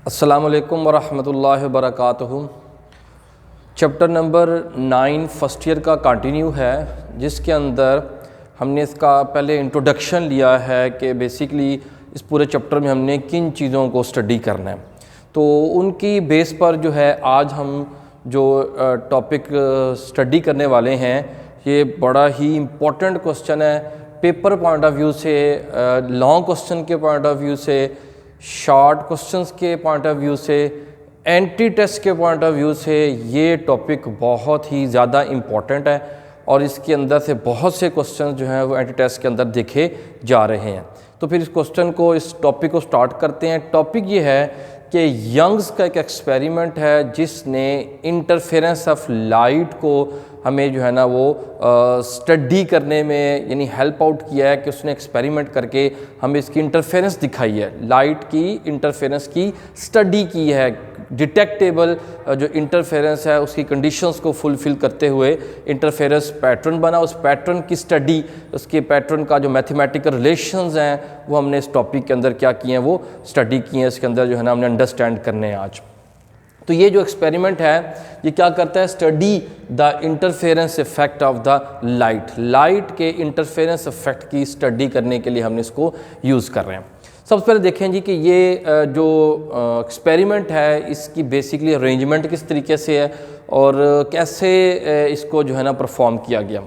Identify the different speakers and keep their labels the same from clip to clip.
Speaker 1: अस्सलामु अलैकुम वरहमतुल्लाहि वबरकातुहू। चैप्टर नंबर 9 फर्स्ट ईयर का कंटिन्यू है, जिसके अंदर हमने इसका पहले इंट्रोडक्शन लिया है कि बेसिकली इस पूरे चैप्टर में हमने किन चीज़ों को स्टडी करना है। तो उनकी बेस पर जो है आज हम जो टॉपिक स्टडी करने वाले हैं, ये बड़ा ही इम्पोर्टेंट क्वेश्चन है पेपर पॉइंट ऑफ व्यू से, लॉन्ग क्वेश्चन के पॉइंट ऑफ व्यू से, शॉर्ट क्वेश्चंस के पॉइंट ऑफ व्यू से, एंटी टेस्ट के पॉइंट ऑफ व्यू से ये टॉपिक बहुत ही ज़्यादा इम्पॉर्टेंट है और इसके अंदर से बहुत से क्वेश्चंस जो हैं वो एंटी टेस्ट के अंदर देखे जा रहे हैं। तो फिर इस टॉपिक को स्टार्ट करते हैं। टॉपिक ये है कि यंग्स का एक एक्सपेरिमेंट है जिसने इंटरफेरेंस ऑफ लाइट को हमें जो है ना वो स्टडी करने में यानी हेल्प आउट किया है कि उसने एक्सपेरिमेंट करके हमें इसकी इंटरफेरेंस दिखाई है, लाइट की इंटरफेरेंस की स्टडी की है। डिटेक्टेबल जो इंटरफेरेंस है उसकी कंडीशंस को फुलफ़िल करते हुए इंटरफेरेंस पैटर्न बना, उस पैटर्न की स्टडी, उसके पैटर्न का जो मैथमेटिकल रिलेशंस हैं वो हमने इस टॉपिक के अंदर क्या किए हैं, वो स्टडी किए हैं। इसके अंदर जो है ना हमने अंडरस्टैंड करने हैं आज। तो ये जो एक्सपेरिमेंट है ये क्या करता है, study the interference effect of the light के इंटरफेरेंस इफेक्ट की स्टडी करने के लिए हमने इसको यूज़ कर रहे हैं। सबसे पहले देखें जी कि ये जो एक्सपेरिमेंट है इसकी बेसिकली अरेंजमेंट किस तरीके से है और कैसे इसको जो है ना परफॉर्म किया गया।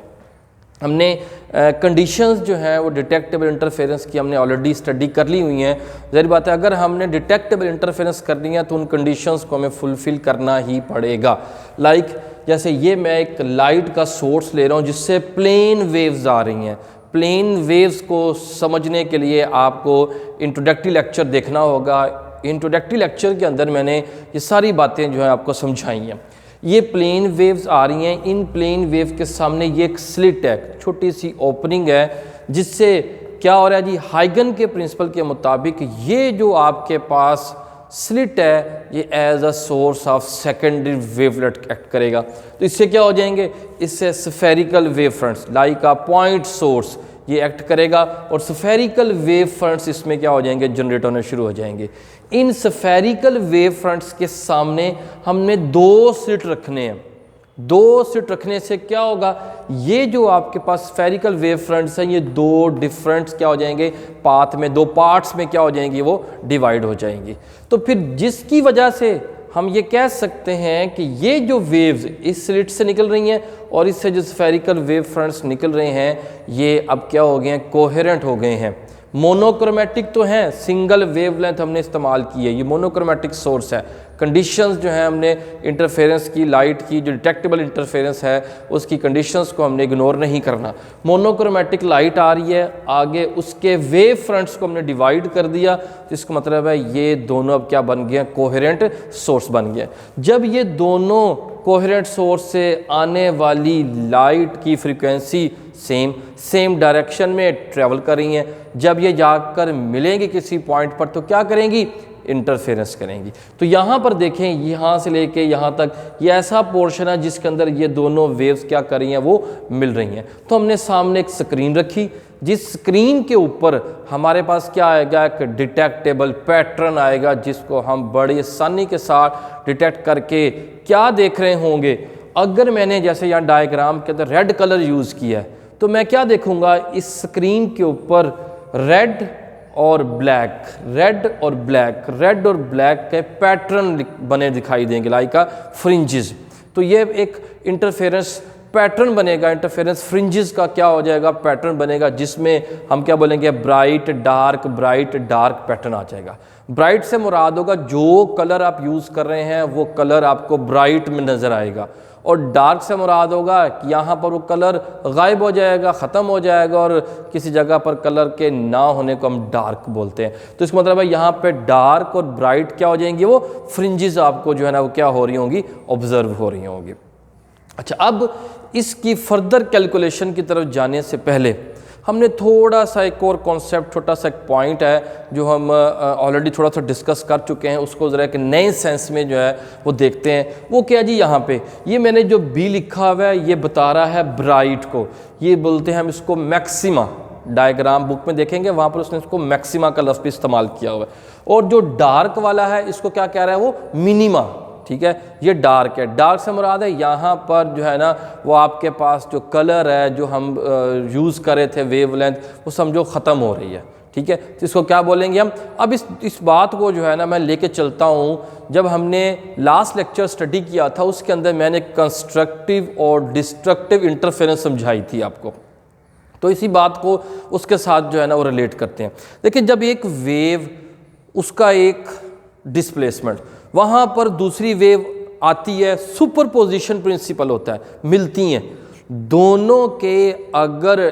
Speaker 1: हमने कंडीशंस जो हैं वो डिटेक्टेबल इंटरफेरेंस की हमने ऑलरेडी स्टडी कर ली हुई हैं। ज़ाहिर बात है अगर हमने डिटेक्टेबल इंटरफेरेंस करनी है तो उन कंडीशंस को हमें फुलफ़िल करना ही पड़ेगा। लाइक जैसे ये मैं एक लाइट का सोर्स ले रहा हूँ जिससे प्लेन वेव्स आ रही हैं। प्लेन वेव्स को समझने के लिए आपको इंट्रोडक्टरी लेक्चर देखना होगा। इंट्रोडक्टरी लेक्चर के अंदर मैंने ये सारी बातें जो है आपको समझाई हैं। ये प्लेन वेव्स आ रही हैं, इन प्लेन वेव के सामने ये एक स्लिट है, छोटी सी ओपनिंग है, जिससे क्या हो रहा है जी, हाइगन के प्रिंसिपल के मुताबिक ये जो आपके पास स्लिट है ये as a source of secondary wavelet act करेगा। तो इससे क्या हो जाएंगे, इससे spherical wave fronts like a point source ये एक्ट करेगा और स्फेरिकल वेव फ्रंट्स इसमें क्या हो जाएंगे, जनरेट होने शुरू हो जाएंगे। इन स्फेरिकल वेव फ्रंट्स के सामने हमने दो स्लिट रखने हैं। दो स्लिट रखने से क्या होगा, ये जो आपके पास स्फेरिकल वेव फ्रंट्स हैं ये दो डिफरेंट क्या हो जाएंगे, पाथ में दो पार्ट्स में क्या हो जाएंगी, वो डिवाइड हो जाएंगी। तो फिर जिसकी वजह से हम ये कह सकते हैं कि ये जो वेव्स इस स्लिट से निकल रही हैं और इससे जो स्फेरिकल वेव फ्रंट्स निकल रहे हैं ये अब क्या हो गए हैं, कोहेरेंट हो गए हैं। मोनोक्रोमेटिक तो हैं, सिंगल वेवलेंथ हमने इस्तेमाल की है, ये मोनोक्रोमेटिक सोर्स है। कंडीशंस जो हैं हमने इंटरफेरेंस की, लाइट की जो डिटेक्टेबल इंटरफेरेंस है उसकी कंडीशंस को हमने इग्नोर नहीं करना। मोनोक्रोमेटिक लाइट आ रही है, आगे उसके वेव फ्रंट्स को हमने डिवाइड कर दिया, जिसका मतलब है ये दोनों अब क्या बन गए, कोहेरेंट सोर्स बन गए। जब ये दोनों कोहेरेंट सोर्स से आने वाली लाइट की फ्रीक्वेंसी सेम डायरेक्शन में ट्रेवल कर रही हैं, जब ये जाकर मिलेंगी किसी पॉइंट पर तो क्या करेंगी, इंटरफेरेंस करेंगी। तो यहाँ पर देखें, यहाँ से लेके यहाँ तक ये ऐसा पोर्शन है जिसके अंदर ये दोनों वेव्स क्या कर रही हैं, वो मिल रही हैं। तो हमने सामने एक स्क्रीन रखी, जिस स्क्रीन के ऊपर हमारे पास क्या आएगा, एक डिटेक्टेबल पैटर्न आएगा जिसको हम बड़ी आसानी के साथ डिटेक्ट करके क्या देख रहे होंगे। अगर मैंने जैसे यहाँ डायग्राम के अंदर रेड कलर यूज़ किया है तो मैं क्या देखूँगा, इस स्क्रीन के ऊपर रेड और ब्लैक, रेड और ब्लैक के पैटर्न बने दिखाई देंगे लाइक फ्रिंजेस। तो ये एक इंटरफेरेंस पैटर्न बनेगा, इंटरफेरेंस फ्रिंजेस का क्या हो जाएगा, पैटर्न बनेगा, जिसमें हम क्या बोलेंगे, ब्राइट डार्क पैटर्न आ जाएगा। ब्राइट से मुराद होगा जो कलर आप यूज़ कर रहे हैं वो कलर आपको ब्राइट में नज़र आएगा, और डार्क से मुराद होगा कि यहाँ पर वो कलर गायब हो जाएगा, ख़त्म हो जाएगा, और किसी जगह पर कलर के ना होने को हम डार्क बोलते हैं। तो इसका मतलब है यहाँ पे डार्क और ब्राइट क्या हो जाएंगी, वो फ्रिंजेस आपको जो है ना वो क्या हो रही होंगी, ऑब्जर्व हो रही होंगी। अच्छा, अब इसकी फर्दर कैलकुलेशन की तरफ जाने से पहले हमने थोड़ा सा एक और कॉन्सेप्ट, छोटा सा एक पॉइंट है जो हम ऑलरेडी थोड़ा सा डिस्कस कर चुके हैं, उसको ज़रा एक नए सेंस में जो है वो देखते हैं। वो क्या जी, यहाँ पे ये मैंने जो बी लिखा हुआ है ये बता रहा है ब्राइट को, ये बोलते हैं हम इसको मैक्सिमा, डायग्राम बुक में देखेंगे, वहाँ पर उसने इसको मैक्सिमा का लफ्ज़ भी इस्तेमाल किया हुआ है। और जो डार्क वाला है इसको क्या कह रहा है, वो मिनिमा, ठीक है, ये डार्क है। डार्क से मुराद है यहाँ पर जो है ना वो आपके पास जो कलर है जो हम यूज़ कर रहे थे वेवलेंथ, वो समझो ख़त्म हो रही है, ठीक है। तो इसको क्या बोलेंगे हम। अब इस बात को जो है ना मैं लेके चलता हूँ, जब हमने लास्ट लेक्चर स्टडी किया था उसके अंदर मैंने कंस्ट्रक्टिव और डिस्ट्रक्टिव इंटरफेरेंस समझाई थी आपको, तो इसी बात को उसके साथ जो है ना वो रिलेट करते हैं। देखिए, जब एक वेव उसका एक डिस्प्लेसमेंट, वहाँ पर दूसरी वेव आती है, सुपरपोजिशन प्रिंसिपल होता है, मिलती हैं दोनों के, अगर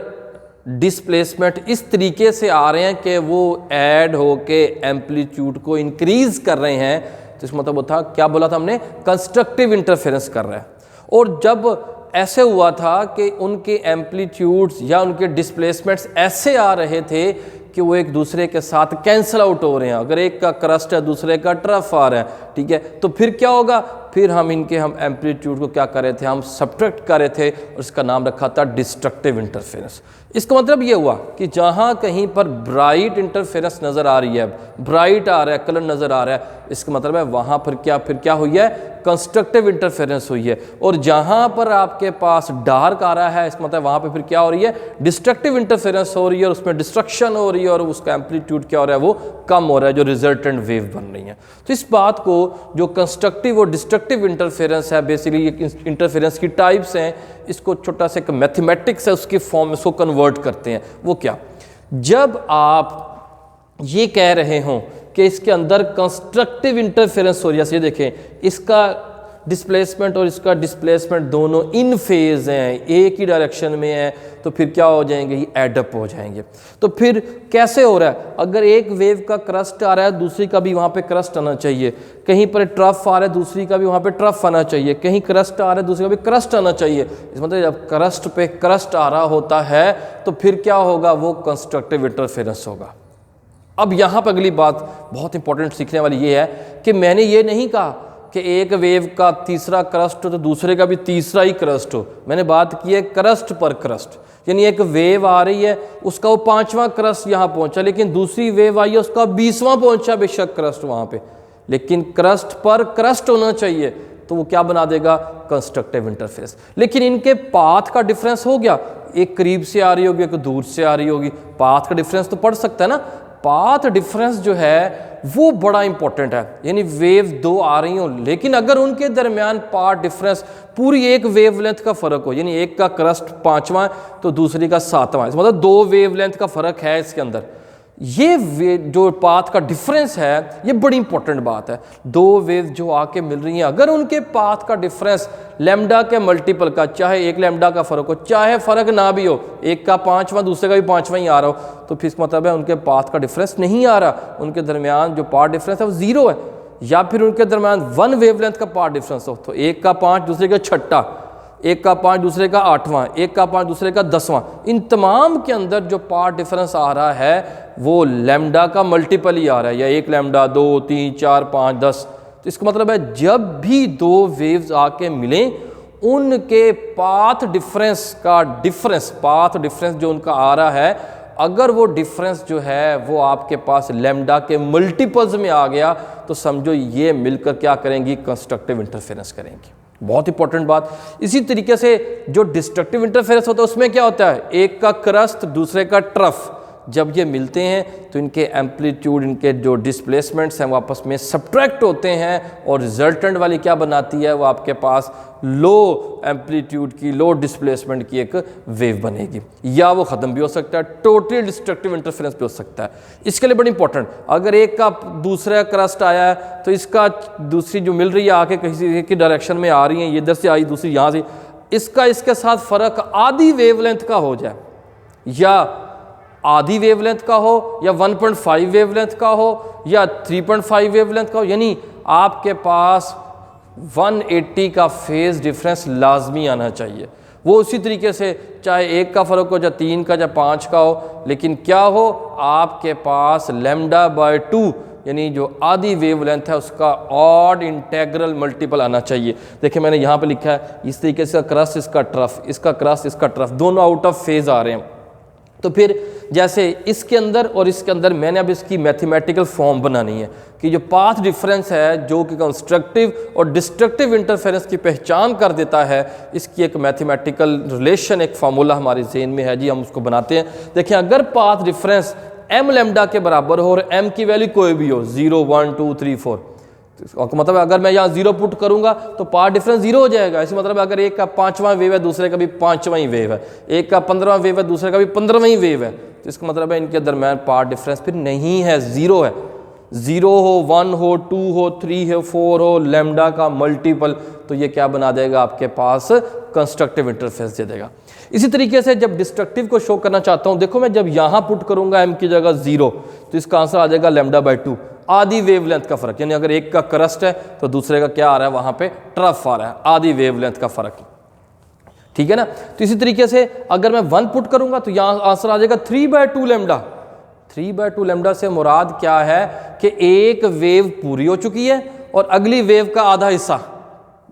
Speaker 1: डिस्प्लेसमेंट इस तरीके से आ रहे हैं कि वो ऐड होके एम्पलीट्यूड को इंक्रीज कर रहे हैं, तो इसका मतलब वो था, क्या बोला था हमने, कंस्ट्रक्टिव इंटरफेरेंस कर रहा है। और जब ऐसे हुआ था कि उनके एम्पलीट्यूड्स या उनके डिस्प्लेसमेंट्स ऐसे आ रहे थे कि वो एक दूसरे के साथ कैंसिल आउट हो रहे हैं, अगर एक का क्रस्ट है दूसरे का ट्रफ आ रहा है, ठीक है, तो फिर क्या होगा, फिर हम एम्पलीट्यूड को क्या कर रहे थे, हम सब्ट्रैक्ट कर रहे थे, और इसका नाम रखा था डिस्ट्रक्टिव इंटरफेरेंस। इसका मतलब ये हुआ कि जहाँ कहीं पर ब्राइट इंटरफेरेंस नज़र आ रही है, ब्राइट आ रहा है, कलर नज़र आ रहा है, इसका मतलब है वहाँ पर क्या हुई है, कंस्ट्रक्टिव इंटरफेरेंस हुई है। और जहाँ पर आपके पास डार्क आ रहा है, इसका मतलब वहाँ पे फिर क्या हो रही है, डिस्ट्रक्टिव इंटरफेरेंस हो रही है, और उसमें डिस्ट्रक्शन हो रही है, और उसका एम्पलीट्यूड क्या हो रहा है, वो कम हो रहा है, जो रिजल्टेंट वेव बन रही है। तो इस बात को, जो कंस्ट्रक्टिव और डिस्ट्रक्टिव इंटरफेरेंस है, बेसिकली ये इंटरफेरेंस की टाइप्स हैं, इसको छोटा सा एक मैथमेटिक्स है उसकी फॉर्म में इसको कन्वर्ट करते हैं। वो क्या, जब आप ये कह रहे हों कि इसके अंदर कंस्ट्रक्टिव इंटरफेरेंस हो रही है, ये देखें, इसका डिस्प्लेसमेंट और इसका डिस्प्लेसमेंट दोनों इन फेज हैं, एक ही डायरेक्शन में है, तो फिर क्या हो जाएंगे, ये एडअप हो जाएंगे। तो फिर कैसे हो रहा है, अगर एक वेव का क्रस्ट आ रहा है, दूसरी का भी वहाँ पे क्रस्ट आना चाहिए, कहीं पर ट्रफ आ रहा है, दूसरी का भी वहाँ पे ट्रफ आना चाहिए, कहीं क्रस्ट आ रहा है, दूसरी का भी क्रस्ट आना चाहिए। इस मतलब जब क्रस्ट पे क्रस्ट आ रहा होता है तो फिर क्या होगा, वो कंस्ट्रक्टिव इंटरफेरेंस होगा। अब यहाँ पर अगली बात बहुत इंपॉर्टेंट सीखने वाली ये है कि मैंने ये नहीं कहा कि एक वेव का तीसरा क्रस्ट हो तो दूसरे का भी तीसरा ही क्रस्ट हो। मैंने बात की है क्रस्ट पर क्रस्ट, यानी एक वेव आ रही है, उसका वो 5वां क्रस्ट यहाँ पहुँचा, लेकिन दूसरी वेव आई है उसका 20वां पहुँचा बेशक क्रस्ट वहाँ पे, लेकिन क्रस्ट पर क्रस्ट होना चाहिए, तो वो क्या बना देगा, कंस्ट्रक्टिव इंटरफेरेंस। लेकिन इनके पाथ का डिफरेंस हो गया, एक करीब से आ रही होगी, एक दूर से आ रही होगी, पाथ का डिफरेंस तो पड़ सकता है ना। पाथ डिफरेंस जो है वो बड़ा इंपॉर्टेंट है, यानी वेव दो आ रही हो, लेकिन अगर उनके दरमियान पाथ डिफरेंस पूरी एक वेवलेंथ का फ़र्क हो, यानी एक का क्रस्ट 5वां तो दूसरी का 7वां, मतलब 2 वेवलेंथ का फ़र्क है इसके अंदर, ये जो पाथ का डिफरेंस है ये बड़ी इंपॉर्टेंट बात है। 2 वेव जो आके मिल रही हैं, अगर उनके पाथ का डिफरेंस लैम्डा के मल्टीपल का, चाहे 1 लैम्डा का फ़र्क हो, चाहे फ़र्क ना भी हो, एक का 5वां दूसरे का भी 5वां ही आ रहा हो, तो फिर इसका मतलब है उनके पाथ का डिफरेंस नहीं आ रहा, उनके दरमियान जो पाथ डिफरेंस है वो 0 है। या फिर उनके दरमियान 1 वेवलेंथ का पाथ डिफरेंस हो, तो एक का 5 दूसरे का 6, एक का 5 दूसरे का 8वां, एक का 5 दूसरे का 10वां, इन तमाम के अंदर जो पाथ डिफरेंस आ रहा है वो लैम्डा का मल्टीपल ही आ रहा है, या 1 लैम्डा, 2, 3, 4, 5, 10। तो इसका मतलब है जब भी 2 वेव्स आके मिलें, उनके पाथ डिफरेंस पाथ डिफरेंस जो उनका आ रहा है, अगर वो डिफरेंस जो है वो आपके पास लैम्डा के मल्टीपल्स में आ गया, तो समझो ये मिलकर क्या करेंगी, कंस्ट्रक्टिव इंटरफेरेंस करेंगी। बहुत इंपॉर्टेंट बात। इसी तरीके से जो डिस्ट्रक्टिव इंटरफेरेंस होता है उसमें क्या होता है, एक का क्रस्ट दूसरे का ट्रफ, जब ये मिलते हैं तो इनके एम्पलीट्यूड, इनके जो डिस्प्लेसमेंट्स हैं वो आपस में सब्ट्रैक्ट होते हैं, और रिजल्टेंट वाली क्या बनाती है, वो आपके पास लो एम्पलीट्यूड की, लो डिस्प्लेसमेंट की एक वेव बनेगी। या वो ख़त्म भी हो सकता है, टोटली डिस्ट्रक्टिव इंटरफेरेंस भी हो सकता है। इसके लिए बड़ी इंपॉर्टेंट, अगर एक का दूसरा क्रस्ट आया है तो इसका दूसरी जो मिल रही है आके किसी की डायरेक्शन में आ रही है, ये इधर से आई दूसरी यहाँ से, इसका इसके साथ फ़र्क आधी वेवलेंथ का हो जाए, या आधी वेवलेंथ का हो, या 1.5 वेवलेंथ का हो, या 3.5 वेवलेंथ का हो, यानी आपके पास 180 का फेज डिफरेंस लाजमी आना चाहिए। वो उसी तरीके से चाहे 1 का फ़र्क हो, चाहे 3 का, चाहे 5 का हो, लेकिन क्या हो, आपके पास λ/2 यानी जो आधी वेवलेंथ है उसका ऑड इंटेग्रल मल्टीपल आना चाहिए। देखिए मैंने यहाँ पे लिखा है इस तरीके से, क्रस्ट इसका ट्रफ, इसका क्रस्ट इसका ट्रफ, दोनों आउट ऑफ फेज आ रहे हैं, तो फिर जैसे इसके अंदर और इसके अंदर मैंने अब इसकी मैथमेटिकल फॉर्म बनानी है कि जो पाथ डिफरेंस है जो कि कंस्ट्रक्टिव और डिस्ट्रक्टिव इंटरफेरेंस की पहचान कर देता है, इसकी एक मैथमेटिकल रिलेशन, एक फार्मूला हमारे ज़हन में है जी, हम उसको बनाते हैं। देखिए अगर पाथ डिफरेंस m लैम्डा के बराबर हो और m की वैल्यू कोई भी हो 0 1 2 3 4, तो मतलब अगर मैं यहाँ 0 पुट करूंगा तो पाथ डिफरेंस 0 हो जाएगा। इसी मतलब अगर एक का 5वां वेव है दूसरे का भी 5वां ही वेव है, एक का 15वां वेव है दूसरे का भी 15वां ही वेव है, तो इसका मतलब है इनके दरम्यान पाथ डिफरेंस फिर नहीं है, 0 है। 0 हो, 1 हो, 2 हो, 3 हो, 4 हो, लैम्डा का मल्टीपल, तो ये क्या बना देगा आपके पास कंस्ट्रक्टिव इंटरफेरेंस दे देगा। इसी तरीके से जब डिस्ट्रक्टिव को शो करना चाहता हूँ, देखो मैं जब यहाँ पुट करूंगा m की जगह 0, तो इसका आंसर आ जाएगा λ/2, आधी वेवलेंथ का फर्क। यानी अगर एक का क्रस्ट है तो दूसरे का क्या आ रहा है, वहां पे ट्रफ आ रहा है, आधी वेवलेंथ का फर्क, ठीक है ना। तो इसी तरीके से अगर मैं 1 पुट करूंगा तो यहाँ आंसर आ जाएगा 3/2 लैम्डा। 3/2 लैम्डा से मुराद क्या है कि एक वेव पूरी हो चुकी है और अगली वेव का आधा हिस्सा,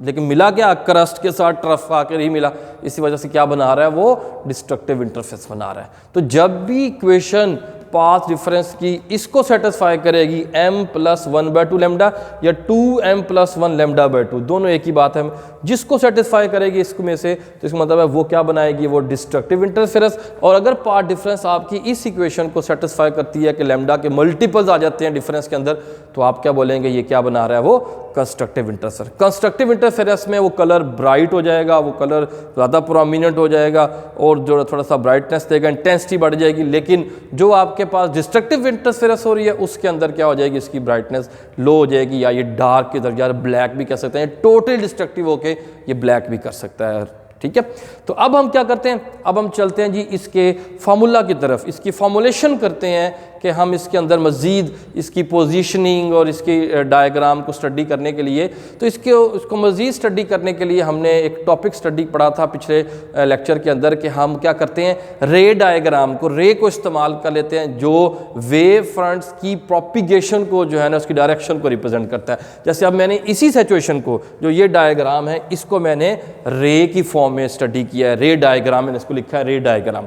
Speaker 1: लेकिन मिला क्या, क्रस्ट के साथ ट्रफ आकर ही मिला, इसी वजह से क्या बना रहा है, वो डिस्ट्रक्टिव इंटरफेस बना रहा है। तो जब भी इक्वेशन पाथ डिफरेंस की इसको सेटिस्फाई करेगी m + 1/2 लैम्डा या 2m + 1 λ/2, दोनों एक ही बात है, जिसको सेटिस्फाई करेगी इसको में से, तो इसका मतलब है वो क्या बनाएगी, वो डिस्ट्रक्टिव इंटरफेरेंस। और अगर पाथ डिफरेंस आपकी इस इक्वेशन को सेटिस्फाई करती है कि लैम्डा के मल्टीपल्स आ जाते हैं डिफरेंस के अंदर, तो आप क्या बोलेंगे, ये क्या बना रहा है, वो कंस्ट्रक्टिव इंटरफेरेंस। कंस्ट्रक्टिव इंटरफेरेंस में वो कलर ब्राइट हो जाएगा, वो कलर ज़्यादा प्रोमिनेंट हो जाएगा और जो थोड़ा सा ब्राइटनेस देगा, इंटेंसिटी बढ़ जाएगी। लेकिन जो आपके पास डिस्ट्रक्टिव इंटरफेरेंस हो रही है उसके अंदर क्या हो जाएगी, इसकी ब्राइटनेस लो हो जाएगी, या ये डार्क की तरफ, यार ब्लैक भी कह सकते हैं, टोटल डिस्ट्रक्टिव होके ये ब्लैक भी कर सकता है, ठीक है। तो अब हम क्या करते हैं, अब हम चलते हैं जी इसके फार्मूला की तरफ, इसकी फॉर्मुलेशन करते हैं कि हम इसके अंदर मज़ीद इसकी पोजीशनिंग और इसकी डायग्राम को स्टडी करने के लिए, तो इसको मज़ीद स्टडी करने के लिए हमने एक टॉपिक स्टडी पढ़ा था पिछले लेक्चर के अंदर कि हम क्या करते हैं, रे डायग्राम को, रे को इस्तेमाल कर लेते हैं जो वेव फ्रंट्स की प्रोपिगेशन को जो है ना, उसकी डायरेक्शन को रिप्रेजेंट करता है। जैसे अब मैंने इसी सिचुएशन को, जो ये डायग्राम है, इसको मैंने रे की फॉर्म में स्टडी किया है, रे डायग्राम, मैंने इसको लिखा है रे डायग्राम।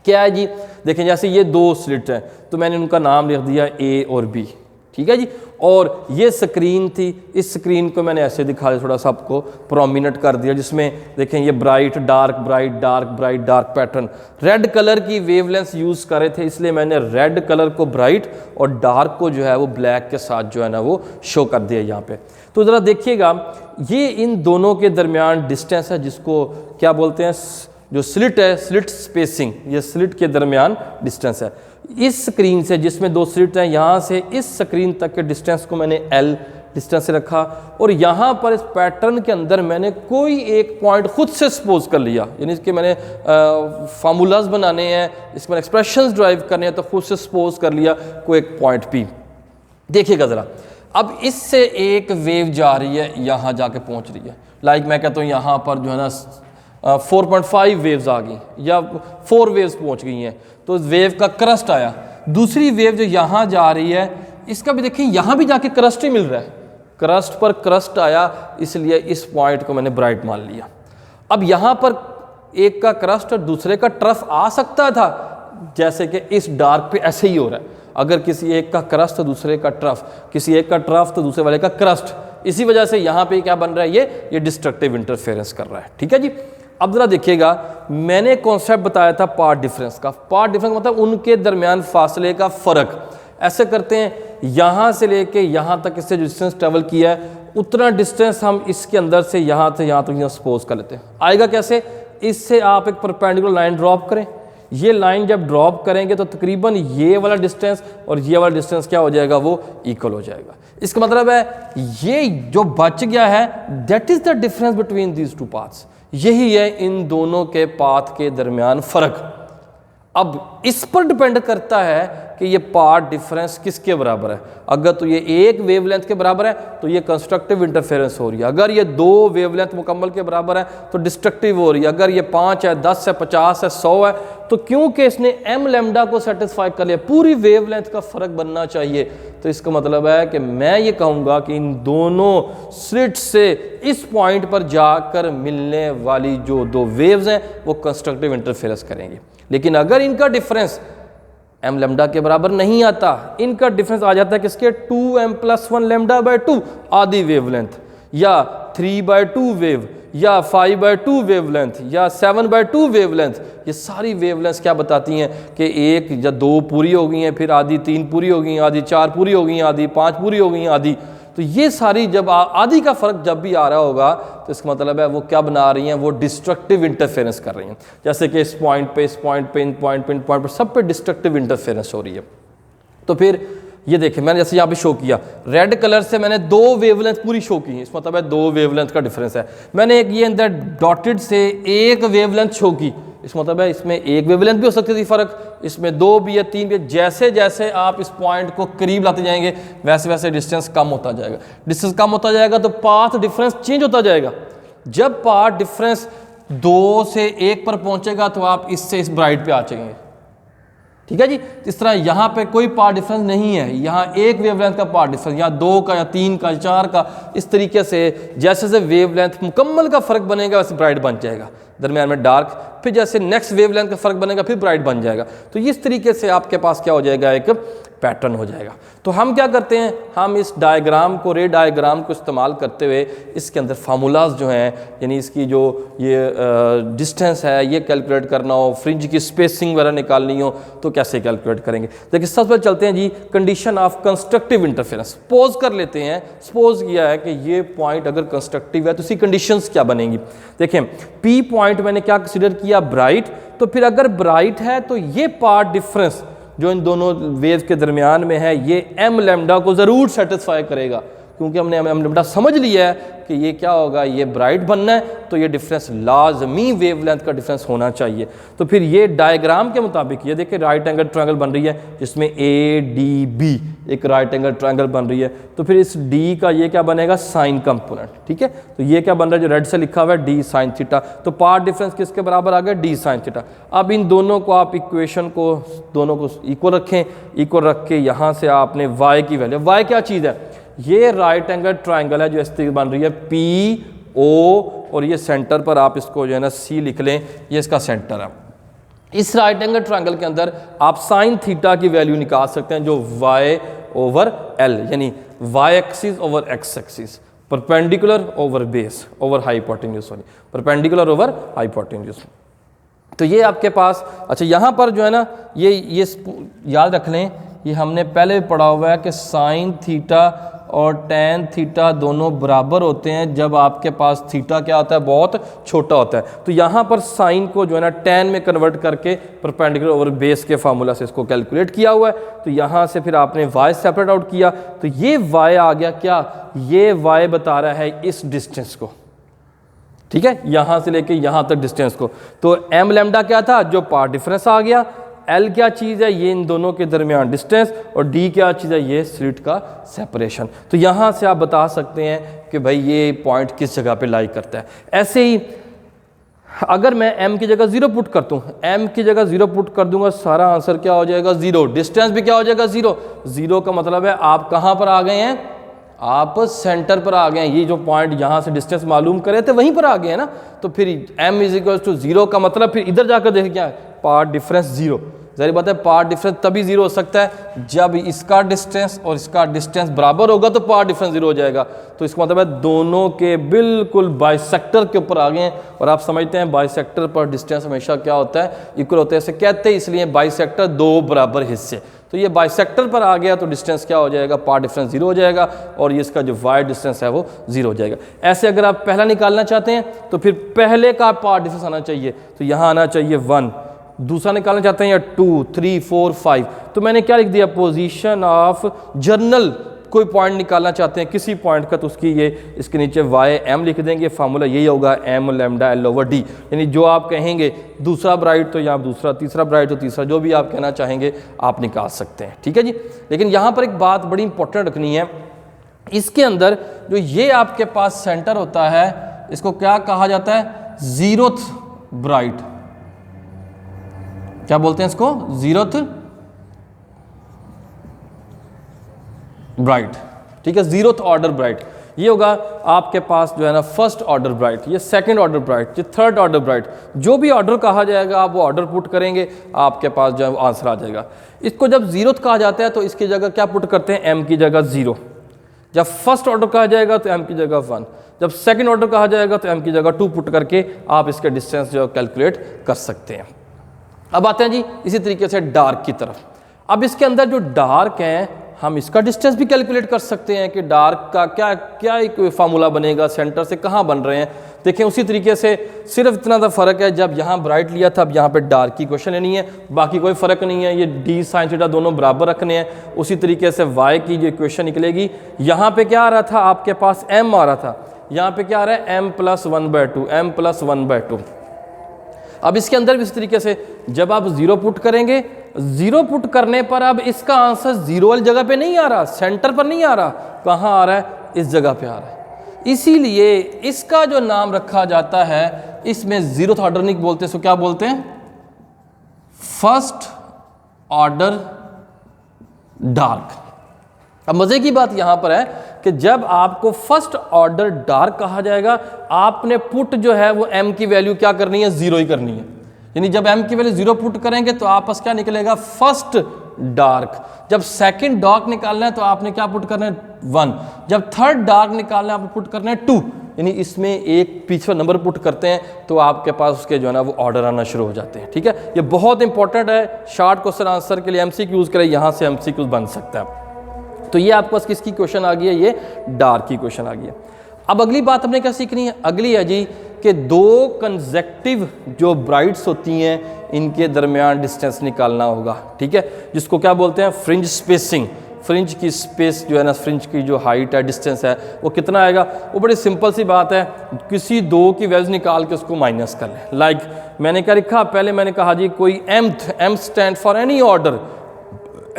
Speaker 1: क्या है जी, देखें जैसे ये 2 स्लिट हैं तो मैंने उनका नाम लिख दिया A और B, ठीक है जी। और ये स्क्रीन थी, इस स्क्रीन को मैंने ऐसे दिखा दिया, थोड़ा सा आपको प्रोमिनेंट कर दिया, जिसमें देखें ये bright dark bright dark bright dark pattern, red colour की वेवलेंथ यूज़ कर रहे थे, इसलिए मैंने रेड कलर को ब्राइट और डार्क को जो है वो ब्लैक के साथ जो है ना वो शो कर दिया यहाँ पे। तो ज़रा देखिएगा, ये इन दोनों के दरमियान डिस्टेंस है, जिसको क्या बोलते हैं, जो स्लिट है, स्लिट स्पेसिंग, ये स्लिट के दरमियान डिस्टेंस है। इस स्क्रीन से, जिसमें 2 स्लिट हैं, यहाँ से इस स्क्रीन तक के डिस्टेंस को मैंने L डिस्टेंस से रखा, और यहाँ पर इस पैटर्न के अंदर मैंने कोई एक पॉइंट खुद से सपोज कर लिया, यानी इसके मैंने फार्मूलाज बनाने हैं, इसमें एक्सप्रेशंस ड्राइव करने हैं, तो खुद से सपोज कर लिया कोई एक पॉइंट P। देखिएगा ज़रा, अब इससे एक वेव जा रही है, यहाँ जाके पहुँच रही है, लाइक मैं कहता हूँ यहाँ पर जो है ना 4.5 वेव्स आ गई या 4 वेव्स पहुंच गई हैं, तो वेव का क्रस्ट आया। दूसरी वेव जो यहाँ जा रही है, इसका भी देखिए यहाँ भी जाके क्रस्ट ही मिल रहा है, क्रस्ट पर क्रस्ट आया, इसलिए इस पॉइंट को मैंने ब्राइट मान लिया। अब यहाँ पर एक का क्रस्ट और दूसरे का ट्रफ आ सकता था, जैसे कि इस डार्क पे ऐसे ही हो रहा है, अगर किसी एक का क्रस्ट तो दूसरे का ट्रफ, किसी एक का ट्रफ तो दूसरे वाले का क्रस्ट, इसी वजह से यहाँ पे क्या बन रहा है, ये डिस्ट्रक्टिव इंटरफेरेंस कर रहा है, ठीक है जी। अब जरा देखिएगा, मैंने कॉन्सेप्ट बताया था पाथ डिफरेंस का। पाथ डिफरेंस मतलब उनके दरमियान फासले का फ़र्क। ऐसे करते हैं, यहाँ से लेके यहाँ तक इससे जो डिस्टेंस ट्रेवल किया है, उतना डिस्टेंस हम इसके अंदर से यहाँ तक सपोज कर लेते हैं। आएगा कैसे, इससे आप एक परपेंडिकुलर लाइन ड्रॉप करें, ये लाइन जब ड्रॉप करेंगे तो तकरीबन ये वाला डिस्टेंस और ये वाला डिस्टेंस क्या हो जाएगा, वो इक्वल हो जाएगा। इसका मतलब है ये जो बच गया है, that is the difference between these 2 paths, यही है इन दोनों के पाथ के दरमियान फ़र्क। अब इस पर डिपेंड करता है कि ये पाथ डिफरेंस किसके बराबर है। अगर तो ये एक वेवलेंथ के बराबर है तो ये कंस्ट्रक्टिव इंटरफेरेंस हो रही है, अगर ये 2 वेवलेंथ मुकम्मल के बराबर है तो डिस्ट्रक्टिव हो रही है, अगर ये 5 है, 10 है, 50 है, 100 है, तो क्योंकि इसने m लैम्डा को सेटिस्फाई कर लिया, पूरी वेवलेंथ का फ़र्क बनना चाहिए। तो इसका मतलब है कि मैं ये कहूँगा कि इन दोनों स्लिट से इस पॉइंट पर जाकर मिलने वाली जो 2 वेव्स हैं वो कंस्ट्रक्टिव इंटरफेरेंस करेंगे। लेकिन अगर इनका डिफरेंस एम लेमडा के बराबर नहीं आता, इनका डिफरेंस आ जाता है किसके 2m+1 लेमडा बाय 2 आधी वेवलेंथ, या 3/2 वेव, या 5/2 वेवलेंथ, या 7/2 वेवलेंथ। ये सारी वेवलेंथ क्या बताती हैं कि 1 या 2 पूरी हो गई हैं, फिर आधी 3 पूरी हो गई, आधी 4 पूरी हो गई, आधी 5 पूरी हो गई, आधी। तो ये सारी जब आधी का फर्क जब भी आ रहा होगा तो इसका मतलब है वो क्या बना रही हैं, वो डिस्ट्रक्टिव इंटरफेरेंस कर रही हैं। जैसे कि इस पॉइंट पे, इस पॉइंट पे, इन पॉइंट पे, इन पॉइंट पे, सब पे डिस्ट्रक्टिव इंटरफेरेंस हो रही है। तो फिर ये देखिए मैंने जैसे यहाँ पे शो किया, रेड कलर से मैंने 2 वेवलेंथ पूरी शो की, इस मतलब है 2 वेवलेंथ का डिफरेंस है। मैंने एक ये अंदर डॉटेड से 1 वेवलेंथ शो की, इस मतलब है इसमें 1 वेवलेंथ भी हो सकती थी फ़र्क, इसमें 2 भी या 3 भी। जैसे जैसे आप इस पॉइंट को करीब लाते जाएंगे वैसे वैसे डिस्टेंस कम होता जाएगा। डिस्टेंस कम होता जाएगा तो पाथ डिफरेंस चेंज होता जाएगा। जब पाथ डिफरेंस 2 से 1 पर पहुंचेगा तो आप इससे इस ब्राइट पे आ जाएंगे। ठीक है जी। इस तरह यहाँ पे कोई पार्ट डिफरेंस नहीं है, यहाँ 1 वेवलेंथ का पार्ट डिफरेंस, यहाँ 2 का या 3 का या 4 का। इस तरीके से जैसे जैसे वेवलेंथ मुकम्मल का फ़र्क बनेगा वैसे ब्राइट बन जाएगा, दरमियान में डार्क, फिर जैसे नेक्स्ट वेवलेंथ का फ़र्क बनेगा फिर ब्राइट बन जाएगा। तो इस तरीके से आपके पास क्या हो जाएगा, एक पैटर्न हो जाएगा। तो हम क्या करते हैं, हम इस डायग्राम को, रे डायग्राम को इस्तेमाल करते हुए इसके अंदर फार्मूलाज जो हैं, यानी इसकी जो ये डिस्टेंस है ये कैलकुलेट करना हो, फ्रिंज की स्पेसिंग वगैरह निकालनी हो तो कैसे कैलकुलेट करेंगे। देखिए सबसे पहले चलते हैं जी condition of constructive interference. Suppose कर लेते हैं, सपोज किया है कि ये पॉइंट अगर कंस्ट्रक्टिव है तो इसकी कंडीशंस क्या बनेंगी। देखें पी पॉइंट मैंने क्या कंसिडर किया, ब्राइट। तो फिर अगर ब्राइट है तो ये पार्ट डिफरेंस जो इन दोनों वेव के दरमियान में है ये एम लेमडा को ज़रूर सेटिस्फाई करेगा, क्योंकि हमने एम लेमडा समझ लिया है कि ये क्या होगा, ये ब्राइट बनना है तो ये डिफरेंस लाजमी वेवलेंथ का डिफरेंस होना चाहिए। तो फिर ये डायग्राम के मुताबिक ये देखिए राइट एंगल ट्रायंगल बन रही है जिसमें ए डी बी एक राइट एंगल ट्रायंगल बन रही है। तो फिर इस डी का ये क्या बनेगा, साइन कंपोनेंट। ठीक है, तो ये क्या बन रहा है जो रेड से लिखा हुआ है, डी साइन थीटा। तो पार्ट डिफरेंस किसके बराबर आ गया, डी साइन थीटा। अब इन दोनों को आप इक्वेशन को दोनों को इक्वल रखें, इक्वल रख के यहाँ से आपने वाई की वैल्यू, वाई क्या चीज़ है, ये राइट एंगल ट्रायंगल है जो इस तरीके बन रही है पी ओ, और ये सेंटर पर आप इसको जो है ना सी लिख लें, ये इसका सेंटर है। इस राइट एंगल ट्रायंगल के अंदर आप साइन थीटा की वैल्यू निकाल सकते हैं जो y ओवर l, यानी y axis over x axis, perpendicular over base over hypotenuse, sorry perpendicular over hypotenuse. तो ये आपके पास, अच्छा यहाँ पर जो है ना ये याद रख लें, ये हमने पहले पढ़ा हुआ है कि साइन थीटा और टेन थीटा दोनों बराबर होते हैं जब आपके पास थीटा क्या होता है, बहुत छोटा होता है। तो यहाँ पर साइन को जो है ना टेन में कन्वर्ट करके परपेंडिकुलर ओवर बेस के फार्मूला से इसको कैलकुलेट किया हुआ है। तो यहाँ से फिर आपने y सेपरेट आउट किया, तो ये y आ गया क्या, ये y बता रहा है इस डिस्टेंस को। ठीक है, यहाँ से लेके यहाँ तक डिस्टेंस को। तो m लैम्डा क्या था, जो पार्ट डिफरेंस आ गया, L क्या चीज़ है, ये इन दोनों के दरमियान डिस्टेंस, और D क्या चीज़ है, ये स्लिट का सेपरेशन। तो यहाँ से आप बता सकते हैं कि भाई ये पॉइंट किस जगह पे लाई करता है। ऐसे ही अगर मैं M की जगह 0 पुट कर दूँ, M की जगह 0 पुट कर दूंगा, सारा आंसर क्या हो जाएगा, 0। डिस्टेंस भी क्या हो जाएगा, 0। 0 का मतलब है आप कहाँ पर आ गए हैं, आप सेंटर पर आ गए हैं। ये जो पॉइंट यहाँ से डिस्टेंस मालूम करे थे वहीं पर आ गए हैं ना। तो फिर m = 0 का मतलब फिर इधर जाकर देखें क्या है, पार्ट डिफरेंस 0। ज़ाहिर बात है पार्ट डिफरेंस तभी 0 हो सकता है जब इसका डिस्टेंस और इसका डिस्टेंस बराबर होगा तो पार्ट डिफरेंस 0 हो जाएगा। तो इसका मतलब है दोनों के बिल्कुल बाइसेक्टर के ऊपर आ गए हैं। और आप समझते हैं बाइसेक्टर पर डिस्टेंस हमेशा क्या होता है, इक्वल होता है, ऐसे कहते हैं इसलिए बाइसेक्टर 2 बराबर हिस्से। तो ये बाइसेक्टर पर आ गया तो डिस्टेंस क्या हो जाएगा, पार्ट डिफरेंस 0 हो जाएगा, और ये इसका जो वाई डिस्टेंस है वो 0 हो जाएगा। ऐसे अगर आप पहला निकालना चाहते हैं तो फिर पहले का पार्ट डिफरेंस आना चाहिए, तो यहाँ आना चाहिए 1। दूसरा निकालना चाहते हैं या 2, 3, 4, 5, तो मैंने क्या लिख दिया, पोजीशन ऑफ जर्नल कोई पॉइंट निकालना चाहते हैं किसी पॉइंट का, तो उसकी ये इसके नीचे वाई एम लिख देंगे। फार्मूला यही होगा m lambda l over d, यानी जो आप कहेंगे दूसरा ब्राइट तो यहाँ दूसरा, तीसरा ब्राइट तो तीसरा, जो भी आप कहना चाहेंगे आप निकाल सकते हैं। ठीक है जी। लेकिन यहाँ पर एक बात बड़ी इंपॉर्टेंट रखनी है, इसके अंदर जो ये आपके पास सेंटर होता है इसको क्या कहा जाता है, जीरोथ ब्राइट। क्या बोलते हैं इसको, जीरोथ ब्राइट। ठीक है, जीरोथ ऑर्डर ब्राइट। ये होगा आपके पास जो है ना फर्स्ट ऑर्डर ब्राइट, ये सेकंड ऑर्डर ब्राइट, ये थर्ड ऑर्डर ब्राइट, जो भी ऑर्डर कहा जाएगा आप वो ऑर्डर पुट करेंगे, आपके पास जो है वो आंसर आ जाएगा। इसको जब जीरो कहा जाता है तो इसकी जगह क्या पुट करते हैं, m की जगह 0। जब फर्स्ट ऑर्डर कहा जाएगा तो m की जगह 1, जब सेकंड ऑर्डर कहा जाएगा तो m की जगह 2 पुट करके आप इसके डिस्टेंस जो कैलकुलेट कर सकते हैं। अब आते हैं जी इसी तरीके से डार्क की तरफ। अब इसके अंदर जो डार्क हैं हम इसका डिस्टेंस भी कैलकुलेट कर सकते हैं कि डार्क का क्या क्या एक फार्मूला बनेगा, सेंटर से कहाँ बन रहे हैं। देखें उसी तरीके से सिर्फ इतना सा फ़र्क है, जब यहाँ ब्राइट लिया था अब यहाँ पे डार्क की क्वेश्चन लेनी है, बाकी कोई फ़र्क नहीं है। ये d sin थीटा दोनों बराबर रखने हैं। उसी तरीके से y की जो इक्वेशन निकलेगी, यहाँ पे क्या आ रहा था आपके पास m आ रहा था, यहाँ पे क्या आ रहा है m + 1/2, m + 1/2। अब इसके अंदर भी इस तरीके से जब आप 0 पुट करेंगे, 0 पुट करने पर अब इसका आंसर 0 वाली जगह पे नहीं आ रहा, सेंटर पर नहीं आ रहा, कहाँ आ रहा है, इस जगह पे आ रहा है। इसीलिए इसका जो नाम रखा जाता है, इसमें 0th ऑर्डर नहीं बोलते, सो क्या बोलते हैं, फर्स्ट ऑर्डर डार्क। अब मजे की बात यहां पर है कि जब आपको फर्स्ट ऑर्डर डार्क कहा जाएगा, आपने पुट जो है वो m की वैल्यू क्या करनी है, 0 ही करनी है। यानी जब m की वैल्यू 0 पुट करेंगे तो आप पास क्या निकलेगा, फर्स्ट डार्क। जब सेकंड डार्क निकालना है तो आपने क्या पुट करना है, 1। जब थर्ड डार्क निकालना है आपने पुट करना है 2। यानी इसमें एक पीछे नंबर पुट करते हैं तो आपके पास उसके जो है ना वो ऑर्डर आना शुरू हो जाते हैं। ठीक है, ये बहुत इंपॉर्टेंट है, शॉर्ट क्वेश्चन आंसर के लिए MCQ यूज करें, यहाँ से MCQ बन सकता है। तो ये आपके पास किसकी क्वेश्चन आ गई है, ये डार्क की क्वेश्चन आ गई है। अब अगली बात हमने क्या सीखनी है, अगली है जी कि दो कंसेक्टिव जो ब्राइट्स होती हैं इनके दरमियान डिस्टेंस निकालना होगा। ठीक है, जिसको क्या बोलते हैं, फ्रिंज स्पेसिंग। फ्रिंज की स्पेस जो है ना, फ्रिंज की जो हाइट है, डिस्टेंस है, वो कितना आएगा। वो बड़ी सिंपल सी बात है, किसी दो की वैल्यू निकाल के उसको माइनस कर लें। लाइक मैंने क्या लिखा, पहले मैंने कहा जी कोई m stand for any order,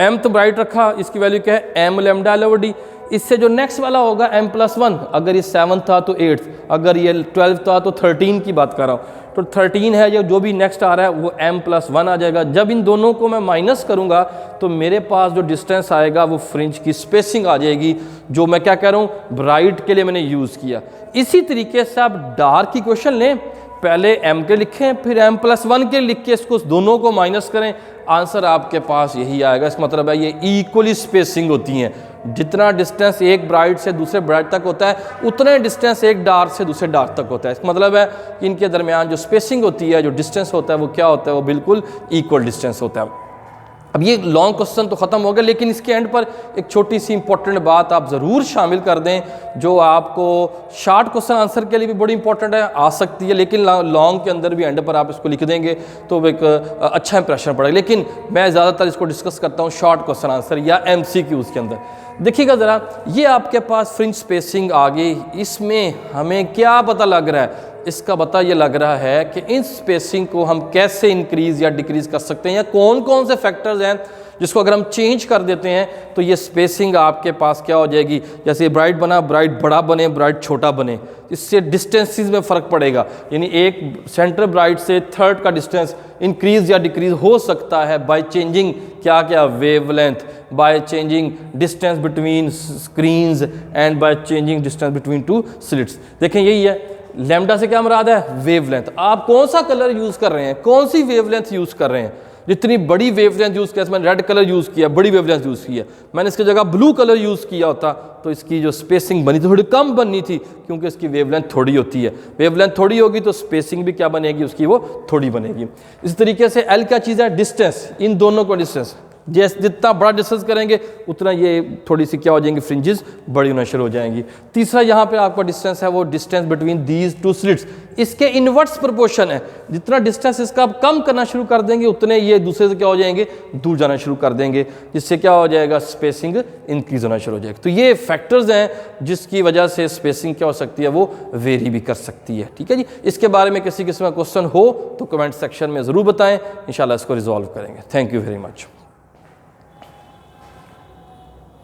Speaker 1: m तो ब्राइट रखा, इसकी वैल्यू क्या है, m λ/d। इससे जो नेक्स्ट वाला होगा m + 1, अगर ये 7 था तो 8, अगर ये 12 था तो 13 की बात कर रहा हूँ, तो 13 है, या जो भी नेक्स्ट आ रहा है वो m + 1 आ जाएगा। जब इन दोनों को मैं माइनस करूंगा तो मेरे पास जो डिस्टेंस आएगा वो फ्रिंज की स्पेसिंग आ जाएगी, जो मैं क्या कह रहा हूँ, ब्राइट के लिए मैंने यूज़ किया। इसी तरीके से आप डार्क की क्वेश्चन लें, पहले m के लिखें, फिर m + 1 के लिख के इसको दोनों को माइनस करें, आंसर आपके पास यही आएगा। इसका मतलब है ये इक्वली स्पेसिंग होती हैं। जितना डिस्टेंस एक ब्राइट से दूसरे ब्राइट तक होता है, उतना डिस्टेंस एक डार्क से दूसरे डार्क तक होता है। इसका मतलब है कि इनके दरमियान जो स्पेसिंग होती है, जो डिस्टेंस होता है, वो क्या होता है, वो बिल्कुल इक्वल डिस्टेंस होता है। अब ये लॉन्ग क्वेश्चन तो ख़त्म हो गया, लेकिन इसके एंड पर एक छोटी सी इंपॉर्टेंट बात आप ज़रूर शामिल कर दें, जो आपको शॉर्ट क्वेश्चन आंसर के लिए भी बड़ी इंपॉर्टेंट है, आ सकती है, लेकिन लॉन्ग के अंदर भी एंड पर आप इसको लिख देंगे तो एक अच्छा इंप्रेशन पड़ेगा। लेकिन मैं ज़्यादातर इसको डिस्कस करता हूँ शॉर्ट क्वेश्चन आंसर या MCQs के अंदर। देखिएगा ज़रा, ये आपके पास फ्रिंज स्पेसिंग आ गई, इसमें हमें क्या पता लग रहा है, इसका पता ये लग रहा है कि इन स्पेसिंग को हम कैसे इंक्रीज या डिक्रीज कर सकते हैं, या कौन कौन से फैक्टर्स हैं जिसको अगर हम चेंज कर देते हैं तो ये स्पेसिंग आपके पास क्या हो जाएगी। जैसे ब्राइट बना, ब्राइट बड़ा बने, ब्राइट छोटा बने, इससे डिस्टेंसेस में फ़र्क पड़ेगा। यानी एक सेंटर ब्राइट से थर्ड का डिस्टेंस इंक्रीज या डिक्रीज हो सकता है बाय चेंजिंग क्या क्या, wavelength, by changing distance between screens and by changing distance between two slits. देखें यही है, लैम्डा से क्या मुराद है, वेवलेंथ। आप कौन सा कलर यूज़ कर रहे हैं, कौन सी वेवलेंथ यूज़ कर रहे हैं। जितनी बड़ी वेवलेंथ यूज़ किया, मैंने रेड कलर यूज़ किया, बड़ी वेवलेंथ यूज़ किया, मैंने इसकी जगह ब्लू कलर यूज़ किया होता तो इसकी जो स्पेसिंग बनी थोड़ी कम बननी थी, क्योंकि इसकी वेवलेंथ थोड़ी होती है। वेवलेंथ थोड़ी होगी तो स्पेसिंग भी क्या बनेगी, उसकी वो थोड़ी बनेगी। इस तरीके से एल क्या चीज़ है, डिस्टेंस, इन दोनों को डिस्टेंस, जितना बड़ा डिस्टेंस करेंगे उतना ये थोड़ी सी क्या हो जाएंगी, फ्रिंजेस बड़ी होना शुरू हो जाएंगी। तीसरा यहाँ पे आपका डिस्टेंस है वो distance between these two slits, इसके इनवर्स प्रोपोर्शन है। जितना डिस्टेंस इसका आप कम करना शुरू कर देंगे उतने ये दूसरे से क्या हो जाएंगे, दूर जाना शुरू कर देंगे, जिससे क्या हो जाएगा, स्पेसिंग इंक्रीज होना शुरू हो जाएगा। तो ये फैक्टर्स हैं जिसकी वजह से स्पेसिंग क्या हो सकती है, वो वेरी भी कर सकती है। ठीक है जी, इसके बारे में किसी किस्म का क्वेश्चन हो तो कमेंट सेक्शन में ज़रूर बताएं, इंशाल्लाह इसको रिजॉल्व करेंगे। Thank you very much.